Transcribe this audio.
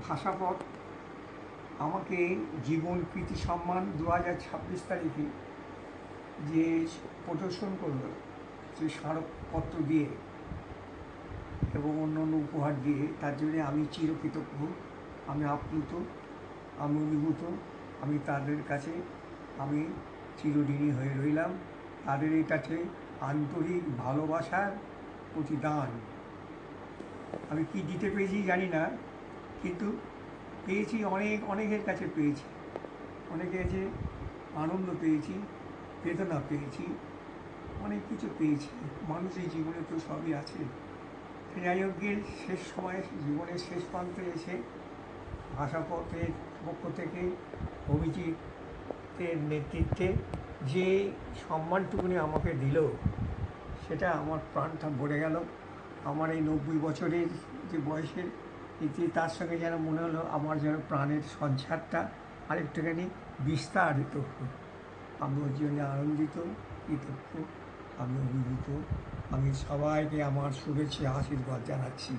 ভাষাপট আমাকে জীবন কৃতি সম্মান 2026 তারিখে যে প্রদর্শন করল, যে স্মারকপত্র দিয়ে এবং অন্য অন্য উপহার দিয়ে, তার জন্য আমি চিরকৃতজ্ঞ, আমি আপ্লুত, আমি অভিভূত। আমি তাদের কাছে আমি চিরঋণী হয়ে রইলাম। তাদের এই কাছে আন্তরিক ভালোবাসার প্রতিদান। আমি কি দিতে পেরেছি জানি না, কিন্তু পেয়েছি অনেকের কাছে পেয়েছি, অনেকের কাছে আনন্দ পেয়েছি, বেদনা পেয়েছি, অনেক কিছু পেয়েছি। মানুষের জীবনে তো সবই আছে। যাই হোক, শেষ সময়ে জীবনের শেষ প্রান্তে এসে ভাষাপত্রের পক্ষ থেকে অভিজিতের নেতৃত্বে যে সম্মানটুকুনি আমাকে দিল, সেটা আমার প্রাণটা ভরে গেল। আমার এই 90 বছরের যে বয়সের ইতি, তার সঙ্গে যেন মনে হলো আমার যেন প্রাণের সঞ্চারটা আরেকটুখানি বিস্তারিত হলো। আমি ওর জন্য আনন্দিত, কৃতজ্ঞ, আমি অভিভূত। আমি সবাইকে আমার শুভেচ্ছা আশীর্বাদ জানাচ্ছি।